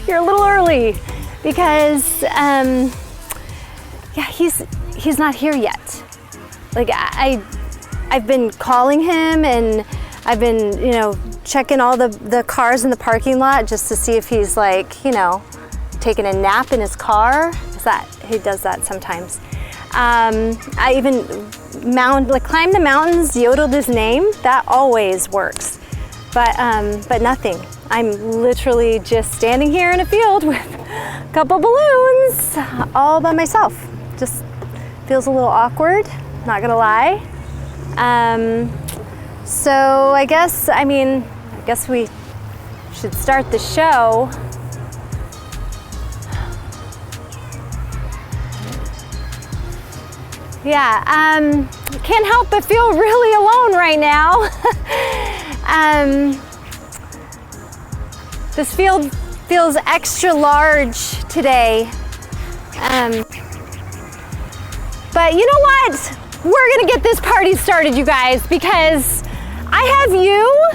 You're a little early because yeah, he's not here yet. Like I've been calling him, and I've been, you know, checking all the cars in the parking lot just to see if he's, like, you know, taking a nap in his car. He does that sometimes. I even climbed the mountains, yodeled his name. That always works. But nothing. I'm literally just standing here in a field with a couple balloons all by myself. Just feels a little awkward, not gonna lie. So I guess we should start the show. Yeah, can't help but feel really alone right now. This field feels extra large today. But you know what? We're gonna get this party started, you guys, because I have you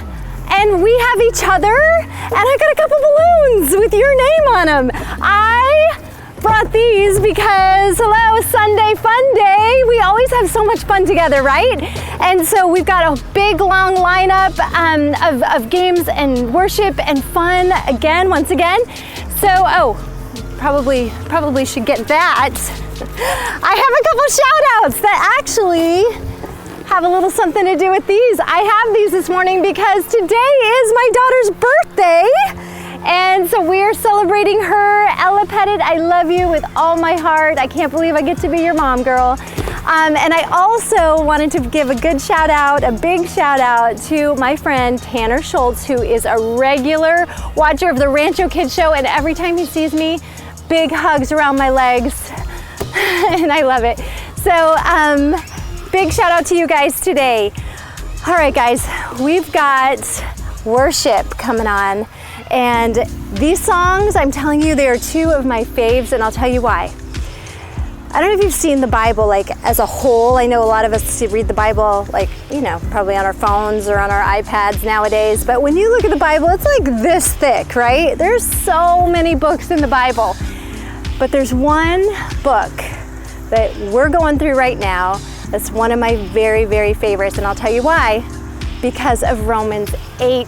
and we have each other, and I got a couple balloons with your name on them. I brought these because, hello, Sunday fun day. We always have so much fun together, right? And so we've got a big long lineup of games and worship and fun once again. So, probably should get that. I have a couple shout outs that actually have a little something to do with these. I have these this morning because today is my daughter's birthday. And so we're celebrating her. Ella Pettit, I love you with all my heart. I can't believe I get to be your mom, girl. And I also wanted to give a big shout out to my friend Tanner Schultz, who is a regular watcher of the Rancho Kids show. And every time he sees me, big hugs around my legs. And I love it. So big shout out to you guys today. All right, guys, we've got worship coming on. And these songs, I'm telling you, they are two of my faves, and I'll tell you why. I don't know if you've seen the Bible like as a whole. I know a lot of us read the Bible like, you know, probably on our phones or on our iPads nowadays. But when you look at the Bible, it's like this thick, right? There's so many books in the Bible. But there's one book that we're going through right now that's one of my very, very favorites, and I'll tell you why. Because of Romans 8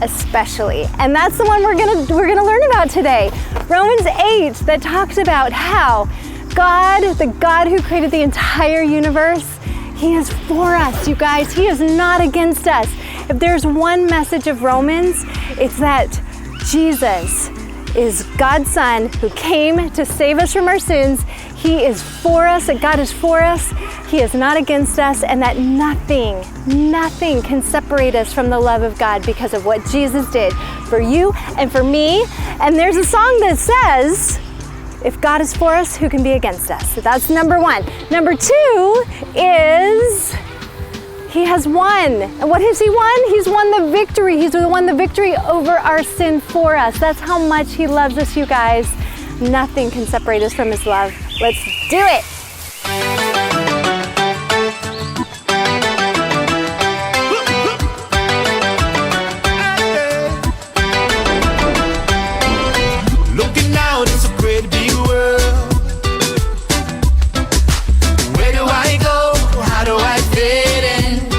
especially. And that's the one we're gonna learn about today. Romans 8, that talks about how God, the God who created the entire universe, He is for us, you guys. He is not against us. If there's one message of Romans, it's that Jesus is God's Son who came to save us from our sins. He is for us, that God is for us. He is not against us, and that nothing can separate us from the love of God because of what Jesus did for you and for me. And there's a song that says, if God is for us, who can be against us? So that's number one. Number two is He has won. And what has He won? He's won the victory. He's won the victory over our sin for us. That's how much He loves us, you guys. Nothing can separate us from His love. Let's do it. Looking out, it's a great big world. Where do I go? How do I fit in?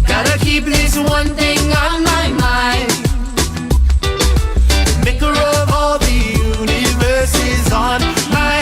Gotta keep this one thing on my mind. Maker of all the universe is on my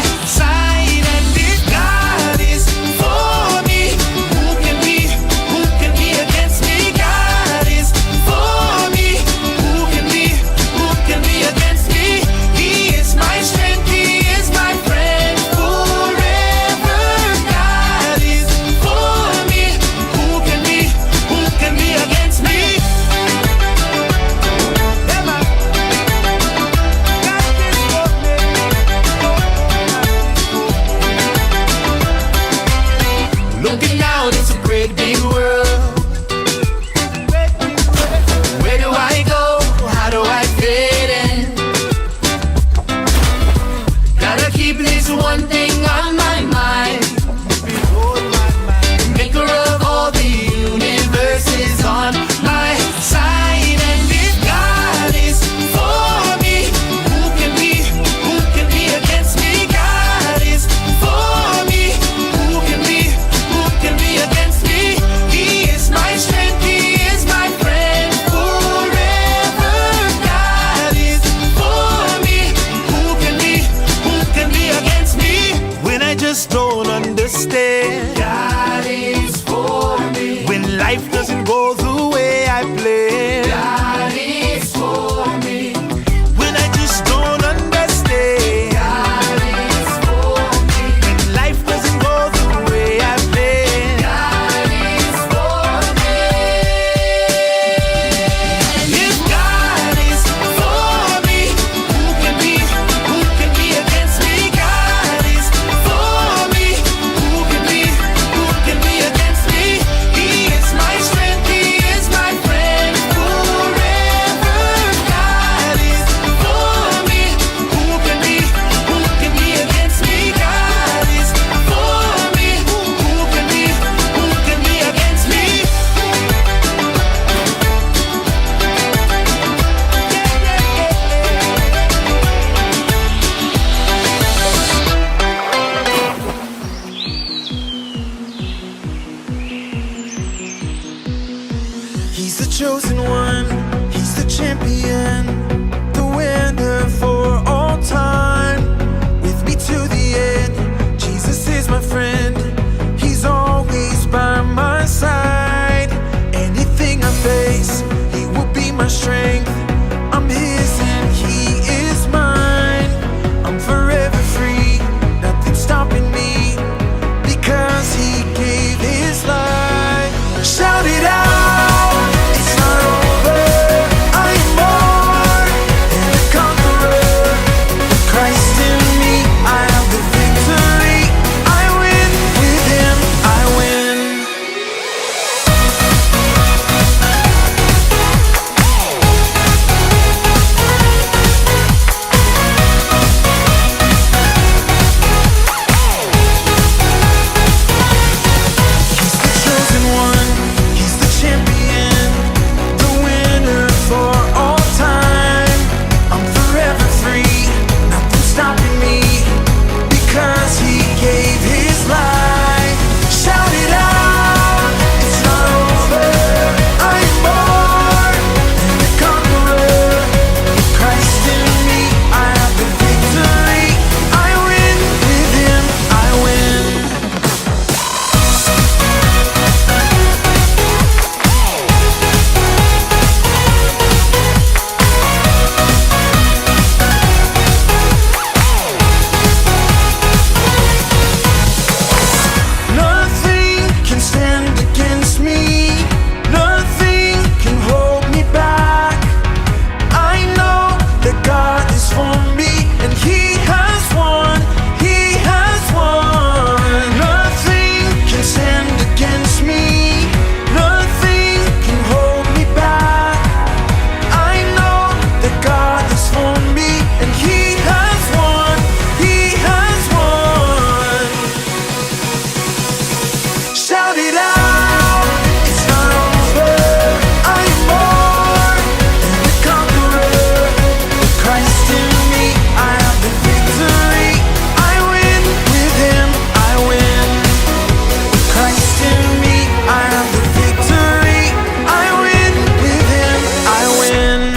life doesn't go the way I planned. God is for me when I just don't understand. God is for me when life doesn't go the way I planned. God is for me. If God is for me, who can be against me? God is for me. Who can be against me? He is my strength, He is my friend forever. God is for me. Who can be against me? God is for me. Who can be against me? He's the chosen one, he's the champion, the winner for all time. With me to the end, Jesus is my friend, he's always by my side. Anything I face, he will be my strength. I'm his and he is mine. I'm forever free, nothing's stopping me, because he gave his life. Shout it out, it's not over. I am more than a conqueror. With Christ in me, I have the victory. I win with him, I win. He's the chosen one, he's the champion, the winner for all time. I'm forever free, nothing's stopping me, because he gave his life. Shout it out, it's not over. I am more than a conqueror. With Christ in me, I have the victory. I win with him, I win. Nothing can stand against me. Nothing can hold me back. I know that God is for me, and He has won. He has won. Nothing can stand against me. Nothing can hold me back. I know that God is for me, and He has won. He has won. Shout it out, it's not over. I am more than a conqueror. With Christ in me, I have the victory. I win with him, I win. With Christ in me, I have the victory. I win with him, I win.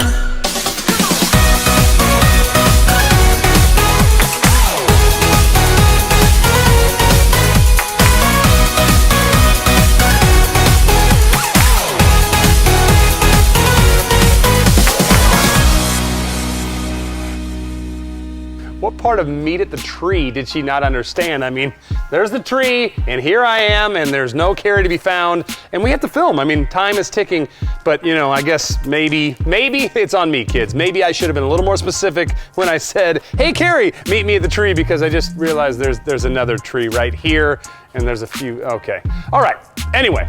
What part of meet at the tree did she not understand? I mean, there's the tree, and here I am, and there's no Carrie to be found, and we have to film. I mean, time is ticking, but you know, I guess maybe it's on me, kids. Maybe I should have been a little more specific when I said, hey Carrie, meet me at the tree, because I just realized there's another tree right here, and there's a few, okay. All right, anyway.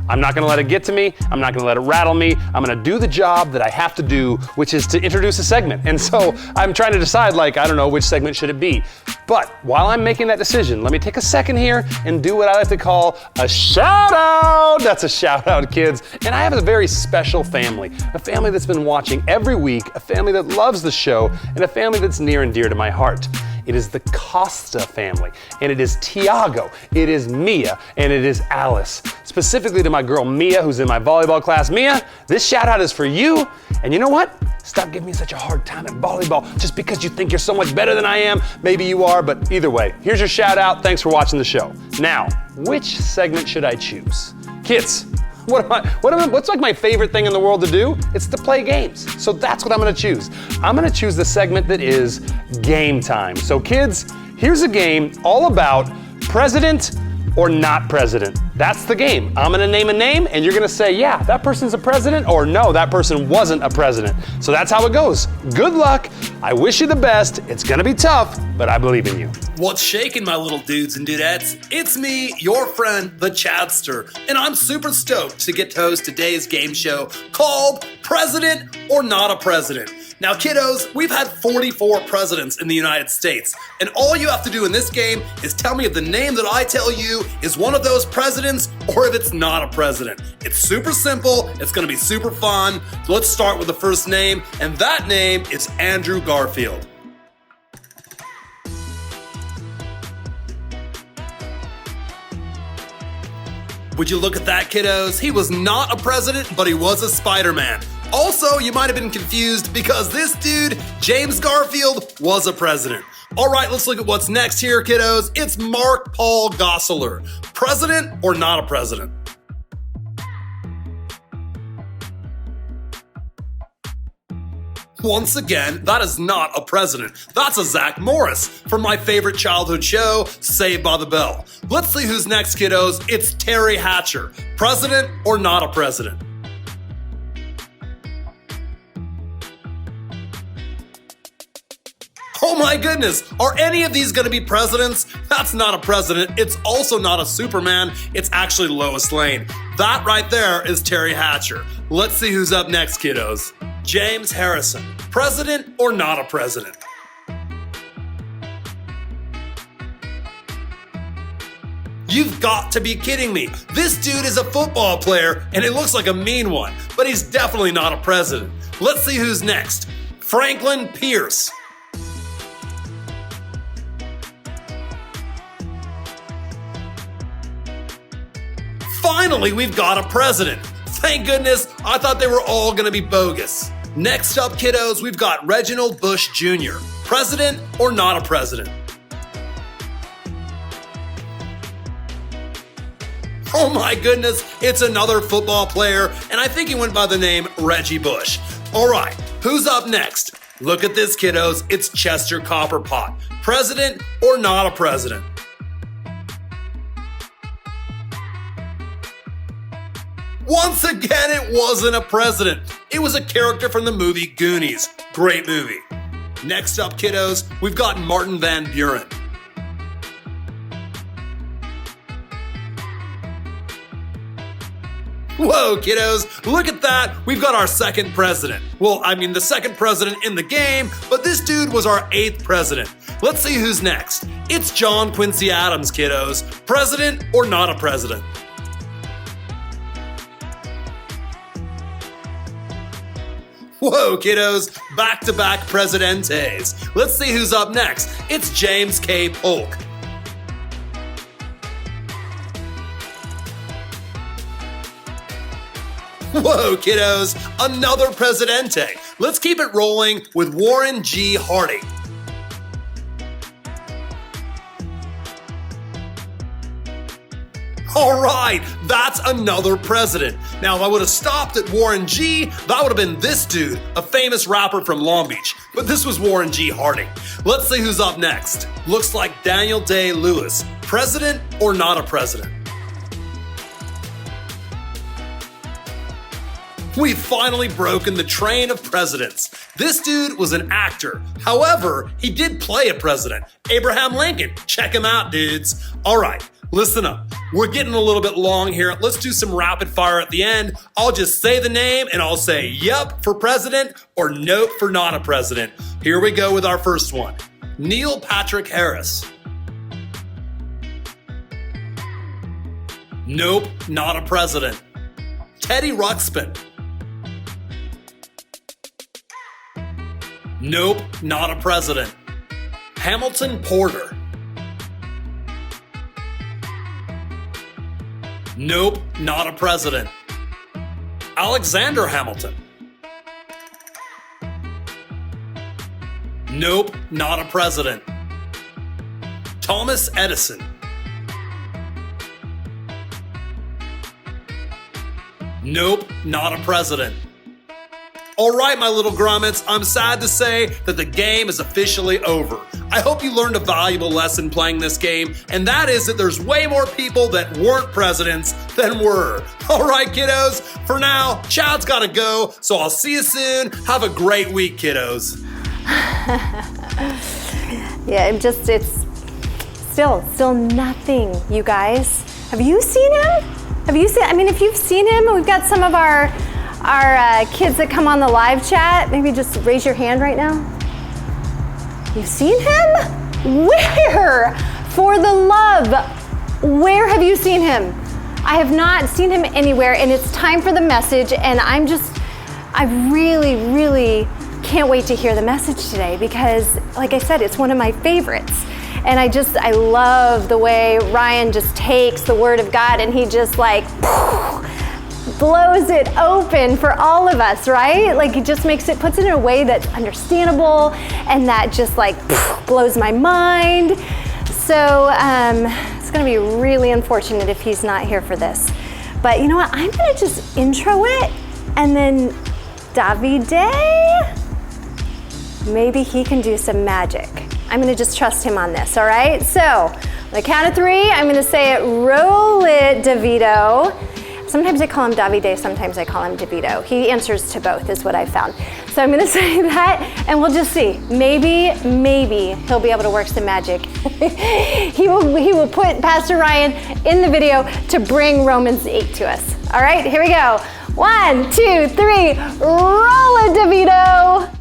I'm not gonna let it get to me. I'm not gonna let it rattle me. I'm gonna do the job that I have to do, which is to introduce a segment. And so I'm trying to decide, like, I don't know, which segment should it be. But while I'm making that decision, let me take a second here and do what I like to call a shout out. That's a shout out, kids. And I have a very special family, a family that's been watching every week, a family that loves the show, and a family that's near and dear to my heart. It is the Costa family, and it is Tiago, it is Mia, and it is Alice. Specifically to my girl Mia, who's in my volleyball class. Mia, this shout out is for you, and you know what? Stop giving me such a hard time at volleyball just because you think you're so much better than I am. Maybe you are, but either way, here's your shout out. Thanks for watching the show. Now, which segment should I choose? Kids, What's like my favorite thing in the world to do? It's to play games. So that's what I'm gonna choose. I'm gonna choose the segment that is game time. So kids, here's a game all about president or not president. That's the game. I'm gonna name a name and you're gonna say, yeah, that person's a president, or no, that person wasn't a president. So that's how it goes. Good luck. I wish you the best. It's gonna be tough, but I believe in you. What's shaking, my little dudes and dudettes? It's me, your friend, the Chadster, and I'm super stoked to get to host today's game show called President or Not a President. Now, kiddos, we've had 44 presidents in the United States, and all you have to do in this game is tell me if the name that I tell you is one of those presidents or if it's not a president. It's super simple, it's gonna be super fun. So let's start with the first name, and that name is Andrew Garfield. Would you look at that, kiddos? He was not a president, but he was a Spider-Man. Also, you might have been confused because this dude, James Garfield, was a president. All right, let's look at what's next here, kiddos. It's Mark Paul Gosselaar. President or not a president? Once again, that is not a president. That's a Zach Morris from my favorite childhood show, Saved by the Bell. Let's see who's next, kiddos. It's Terry Hatcher. President or not a president? Oh my goodness, are any of these gonna be presidents? That's not a president, it's also not a Superman, it's actually Lois Lane. That right there is Terry Hatcher. Let's see who's up next, kiddos. James Harrison, president or not a president? You've got to be kidding me. This dude is a football player and it looks like a mean one, but he's definitely not a president. Let's see who's next. Franklin Pierce. Finally, we've got a president. Thank goodness, I thought they were all gonna be bogus. Next up, kiddos, we've got Reginald Bush Jr. President or not a president? Oh my goodness, it's another football player, and I think he went by the name Reggie Bush. All right, who's up next? Look at this, kiddos, it's Chester Copperpot. President or not a president? Once again, it wasn't a president. It was a character from the movie Goonies. Great movie. Next up, kiddos, we've got Martin Van Buren. Whoa, kiddos, look at that. We've got our second president. Well, I mean the second president in the game, but this dude was our 8th president. Let's see who's next. It's John Quincy Adams, kiddos. President or not a president? Whoa, kiddos, back-to-back presidentes. Let's see who's up next. It's James K. Polk. Whoa, kiddos, another presidente. Let's keep it rolling with Warren G. Harding. All right, that's another president. Now, if I would have stopped at Warren G, that would have been this dude, a famous rapper from Long Beach. But this was Warren G. Harding. Let's see who's up next. Looks like Daniel Day-Lewis. President or not a president? We've finally broken the train of presidents. This dude was an actor. However, he did play a president, Abraham Lincoln. Check him out, dudes. All right, listen up. We're getting a little bit long here. Let's do some rapid fire at the end. I'll just say the name and I'll say yup for president or nope for not a president. Here we go with our first one. Neil Patrick Harris. Nope, not a president. Teddy Ruxpin. Nope, not a president. Hamilton Porter. Nope, not a president. Alexander Hamilton. Nope, not a president. Thomas Edison. Nope, not a president. All right, my little grommets, I'm sad to say that the game is officially over. I hope you learned a valuable lesson playing this game, and that is that there's way more people that weren't presidents than were. All right, kiddos, for now, Chad's gotta go, so I'll see you soon. Have a great week, kiddos. Yeah, it's still nothing, you guys. Have you seen him? If you've seen him, we've got some of our kids that come on the live chat. Maybe just raise your hand right now. You've seen him? Where? For the love, where have you seen him? I have not seen him anywhere, and it's time for the message, and I really, really can't wait to hear the message today because, like I said, it's one of my favorites. And I love the way Ryan just takes the word of God and he just like blows it open for all of us, right? Like he just puts it in a way that's understandable and that just like blows my mind. So it's gonna be really unfortunate if he's not here for this. But you know what, I'm gonna just intro it and then Davide, maybe he can do some magic. I'm gonna just trust him on this, all right? So, on the count of 3, I'm gonna say it, roll it, DeVito. Sometimes I call him Davide, sometimes I call him DeVito. He answers to both, is what I found. So I'm gonna say that, and we'll just see. Maybe he'll be able to work some magic. He will put Pastor Ryan in the video to bring Romans 8 to us. All right, here we go. 1, 2, 3, roll it, DeVito.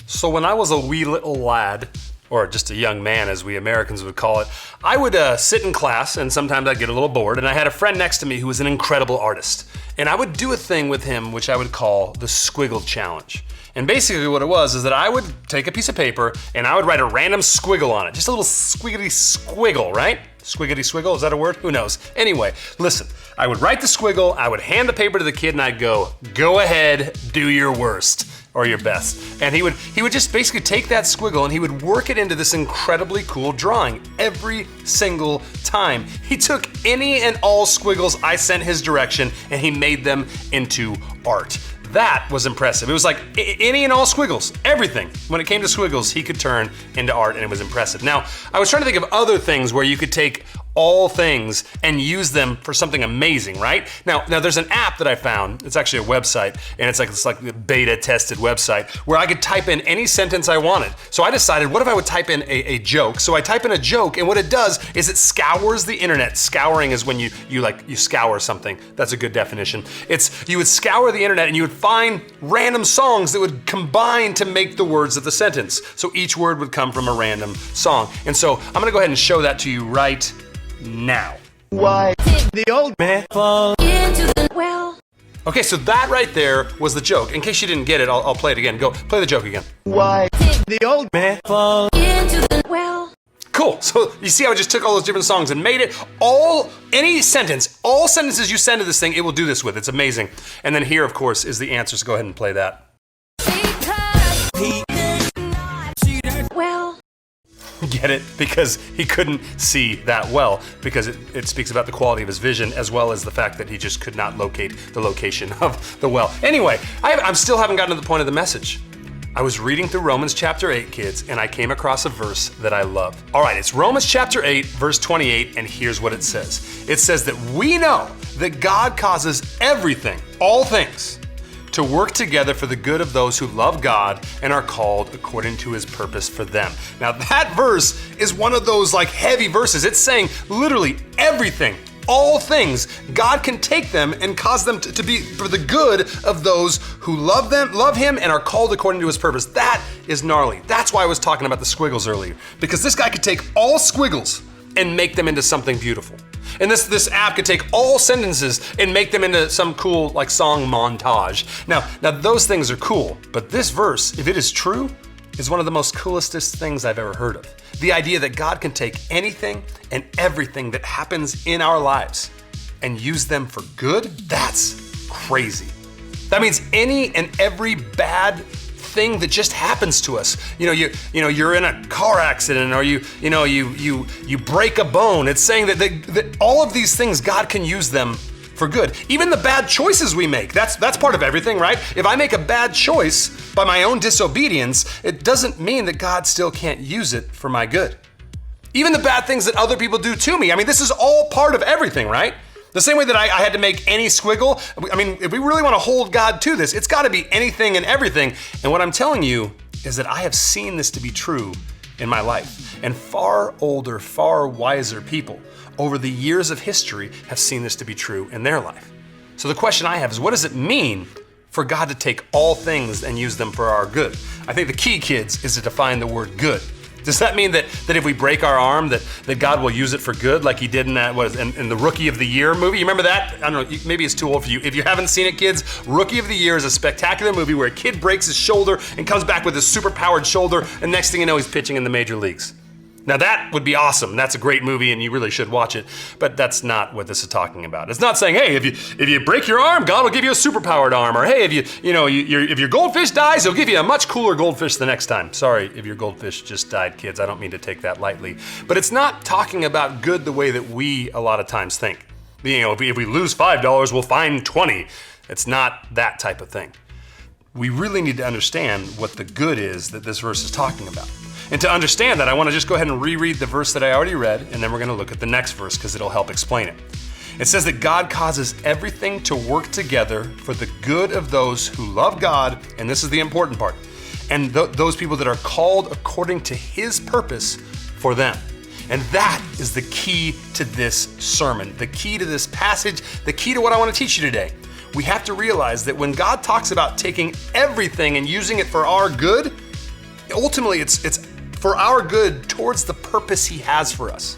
So when I was a wee little lad, or just a young man as we Americans would call it, I would sit in class and sometimes I'd get a little bored, and I had a friend next to me who was an incredible artist. And I would do a thing with him which I would call the squiggle challenge. And basically what it was is that I would take a piece of paper and I would write a random squiggle on it. Just a little squiggity squiggle, right? Squiggity squiggle, is that a word? Who knows? Anyway, listen, I would write the squiggle, I would hand the paper to the kid and I'd go ahead, do your worst. Or your best. And he would just basically take that squiggle and he would work it into this incredibly cool drawing every single time. He took any and all squiggles I sent his direction and he made them into art. That was impressive. It was like any and all squiggles, everything. When it came to squiggles, he could turn into art and it was impressive. Now, I was trying to think of other things where you could take all things and use them for something amazing, right? Now there's an app that I found. It's actually a website, and it's like the beta tested website where I could type in any sentence I wanted. So I decided, what if I would type in a joke? So I type in a joke, and what it does is it scours the internet. Scouring is when you scour something. That's a good definition. You would scour the internet and you would find random songs that would combine to make the words of the sentence. So each word would come from a random song. And so I'm gonna go ahead and show that to you right now. Why did the old man fall into the well? Okay, so that right there was the joke. In case you didn't get it, I'll play it again. Go, play the joke again. Why did the old man fall into the well? Cool, so you see how I just took all those different songs and made it any sentence, all sentences you send to this thing, it will do this with. It's amazing. And then here, of course, is the answer, so go ahead and play that. Get it? Because he couldn't see that well, because it speaks about the quality of his vision as well as the fact that he just could not locate the location of the well. Anyway, I still haven't gotten to the point of the message. I was reading through Romans chapter 8, kids, and I came across a verse that I love. All right, it's Romans chapter 8, verse 28, and here's what it says. It says that we know that God causes everything, all things, to work together for the good of those who love God and are called according to his purpose for them. Now that verse is one of those like heavy verses. It's saying literally everything, all things, God can take them and cause them to be for the good of those who love him and are called according to his purpose. That is gnarly. That's why I was talking about the squiggles earlier, because this guy could take all squiggles and make them into something beautiful. And this app could take all sentences and make them into some cool like song montage. Now those things are cool, but this verse, if it is true, is one of the most coolest things I've ever heard of. The idea that God can take anything and everything that happens in our lives and use them for good, that's crazy. That means any and every bad thing that just happens to us. You're in a car accident, or you break a bone. It's saying that all of these things, God can use them for good. Even the bad choices we make, that's part of everything, right? If I make a bad choice by my own disobedience, it doesn't mean that God still can't use it for my good. Even the bad things that other people do to me. I mean, this is all part of everything, right? The same way that I had to make any squiggle. I mean, if we really want to hold God to this, it's got to be anything and everything. And what I'm telling you is that I have seen this to be true in my life. And far older, far wiser people over the years of history have seen this to be true in their life. So the question I have is, what does it mean for God to take all things and use them for our good? I think the key, kids, is to define the word good. Does that mean that if we break our arm, that God will use it for good, like he did in that, in the Rookie of the Year movie? You remember that? I don't know, maybe it's too old for you. If you haven't seen it, kids, Rookie of the Year is a spectacular movie where a kid breaks his shoulder and comes back with his super-powered shoulder, and next thing you know, he's pitching in the major leagues. Now that would be awesome. That's a great movie and you really should watch it, but that's not what this is talking about. It's not saying, hey, if you break your arm, God will give you a superpowered arm, or hey, if your goldfish dies, he'll give you a much cooler goldfish the next time. Sorry if your goldfish just died, kids. I don't mean to take that lightly. But it's not talking about good the way that we a lot of times think. If we lose $5, we'll find 20. It's not that type of thing. We really need to understand what the good is that this verse is talking about. And to understand that, I want to just go ahead and reread the verse that I already read, and then we're going to look at the next verse because it'll help explain it. It says that God causes everything to work together for the good of those who love God, and this is the important part, and those people that are called according to his purpose for them. And that is the key to this sermon, the key to this passage, the key to what I want to teach you today. We have to realize that when God talks about taking everything and using it for our good, ultimately it's for our good towards the purpose he has for us.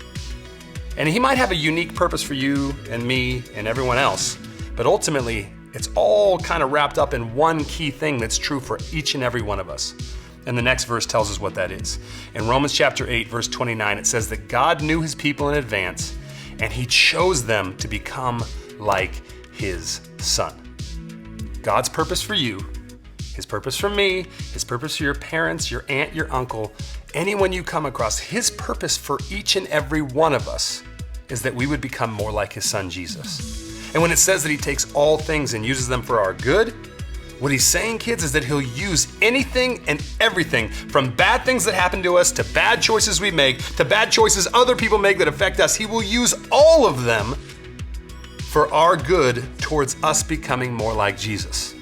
And he might have a unique purpose for you and me and everyone else, but ultimately it's all kind of wrapped up in one key thing that's true for each and every one of us. And the next verse tells us what that is. In Romans chapter 8, verse 29, it says that God knew his people in advance and he chose them to become like his son. God's purpose for you, his purpose for me, his purpose for your parents, your aunt, your uncle, anyone you come across, his purpose for each and every one of us is that we would become more like his son, Jesus. And when it says that he takes all things and uses them for our good, what he's saying, kids, is that he'll use anything and everything from bad things that happen to us, to bad choices we make, to bad choices other people make that affect us. He will use all of them for our good towards us becoming more like Jesus.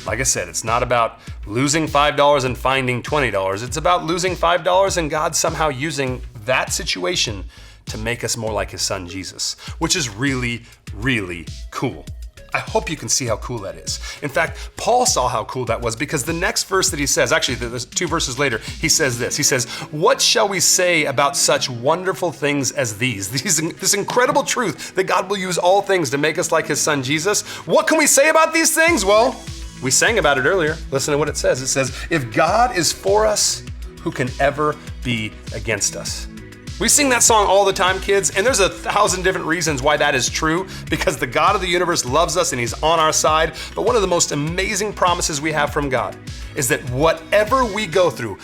Like I said, it's not about losing $5 and finding $20. It's about losing $5 and God somehow using that situation to make us more like his son, Jesus, which is really, really cool. I hope you can see how cool that is. In fact, Paul saw how cool that was because the next verse that he says, actually there's 2 verses later, he says this. He says, "What shall we say about such wonderful things as these?" This incredible truth that God will use all things to make us like his son, Jesus. What can we say about these things? Well, we sang about it earlier. Listen to what it says. It says, if God is for us, who can ever be against us? We sing that song all the time, kids, and there's 1,000 different reasons why that is true, because the God of the universe loves us and he's on our side. But one of the most amazing promises we have from God is that whatever we go through,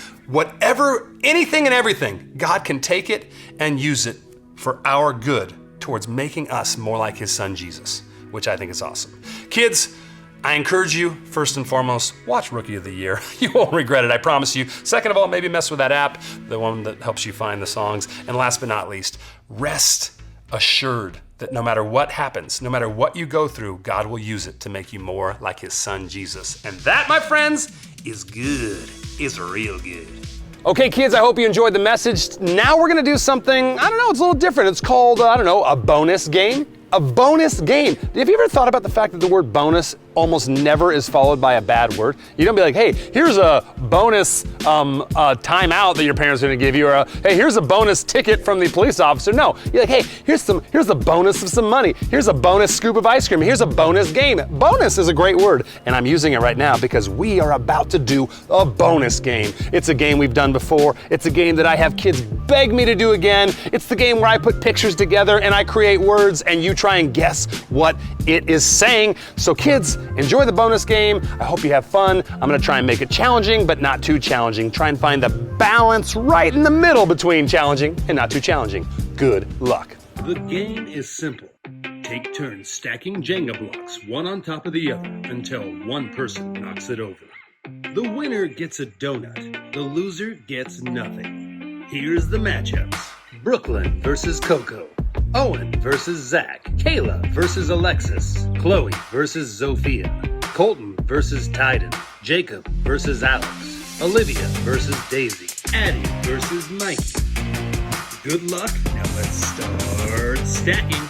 anything and everything, God can take it and use it for our good towards making us more like his son, Jesus, which I think is awesome. Kids, I encourage you, first and foremost, watch Rookie of the Year. You won't regret it, I promise you. Second of all, maybe mess with that app, the one that helps you find the songs. And last but not least, rest assured that no matter what happens, no matter what you go through, God will use it to make you more like his son, Jesus. And that, my friends, is good. It's real good. Okay, kids, I hope you enjoyed the message. Now we're gonna do something, I don't know, it's a little different. It's called, a bonus game. A bonus game. Have you ever thought about the fact that the word bonus almost never is followed by a bad word? You don't be like, hey, here's a bonus timeout that your parents are gonna give you, or hey, here's a bonus ticket from the police officer. No, you're like, hey, here's the bonus of some money. Here's a bonus scoop of ice cream. Here's a bonus game. Bonus is a great word, and I'm using it right now because we are about to do a bonus game. It's a game we've done before. It's a game that I have kids beg me to do again. It's the game where I put pictures together and I create words and you try and guess what it is saying. So kids, enjoy the bonus game. I hope you have fun. I'm gonna try and make it challenging, but not too challenging. Try and find the balance right in the middle between challenging and not too challenging. Good luck. The game is simple. take turns stacking Jenga blocks one on top of the other until one person knocks it over. The winner gets a donut. The loser gets nothing. Here's the matchups. Brooklyn versus Coco. Owen versus Zach. Kayla versus Alexis. Chloe versus Zofia. Colton versus Titan. Jacob versus Alex. Olivia versus Daisy. Addie versus Mikey. Good luck. Now let's start stacking.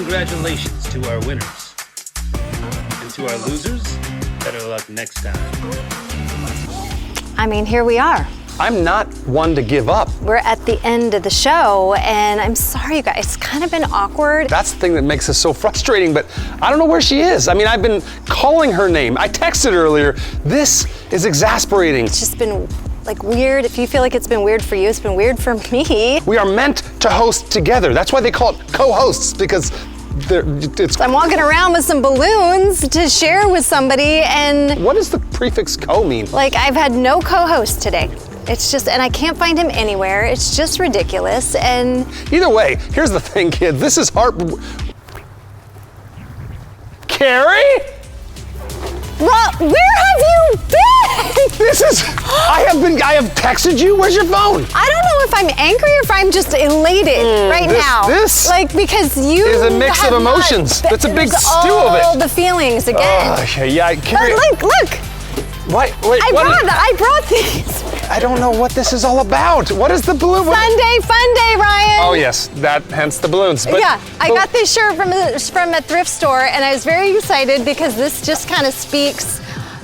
Congratulations to our winners. And to our losers, better luck next time. I mean, here we are. I'm not one to give up. We're at the end of the show, and I'm sorry, you guys. It's kind of been awkward. That's the thing that makes us so frustrating, but I don't know where she is. I mean, I've been calling her name. I texted earlier. This is exasperating. It's just been like weird. If you feel like it's been weird for you, it's been weird for me. We are meant to host together. That's why they call it co-hosts, because I'm walking around with some balloons to share with somebody, and what does the prefix co mean? like I've had no co-host today. It's just, and I can't find him anywhere. It's just ridiculous. And either way, here's the thing, kids. This is Carrie? where have you been? This is, I have texted you. Where's your phone? I don't know if I'm angry or if I'm just elated now. This like, because you is a mix of emotions. It's a big stew of it. All the feelings again. Yeah, Carrie. But look. Wait, I brought these. I don't know what this is all about. What is the balloon? Sunday fun day, Ryan. Oh yes, hence the balloons. But, yeah, I got this shirt from a thrift store, and I was very excited because this just kind of speaks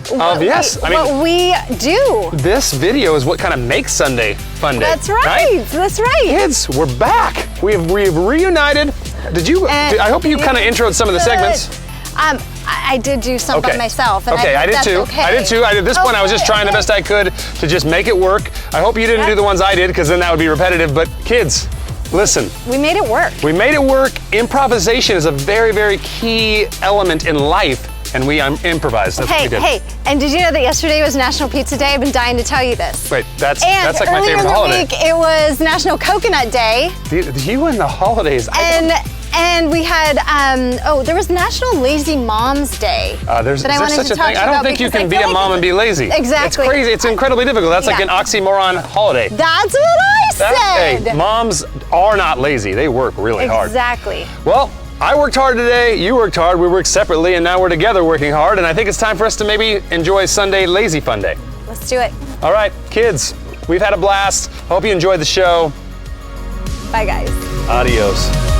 what we do. This video is what kind of makes Sunday fun day. That's right. That's right. Kids, we're back. We've reunited. I hope you kind of introed some of the segments. I did do some by myself. And Okay, I did too. Okay. I did too. At this point, I was just trying the best I could to just make it work. I hope you didn't do the ones I did, because then that would be repetitive. But kids, listen. We made it work. We made it work. Improvisation is a very, very key element in life, and we improvised. That's what we did. Hey, and did you know that yesterday was National Pizza Day? I've been dying to tell you this. Wait, that's And like my earlier favorite in the holiday. week, it was National Coconut Day. You and the holidays. And we had, there was National Lazy Moms Day. There's that I wanted such to a talk thing. to I don't about think you because can I be feel a like mom and be lazy. Exactly. It's crazy. It's incredibly difficult. That's like Yeah. an oxymoron holiday. That's what I said. Hey, moms are not lazy. They work really hard. Exactly. Well, I worked hard today. You worked hard. We worked separately, and now we're together working hard. And I think it's time for us to maybe enjoy Sunday Lazy Fun Day. Let's do it. All right, kids, we've had a blast. Hope you enjoyed the show. Bye, guys. Adios.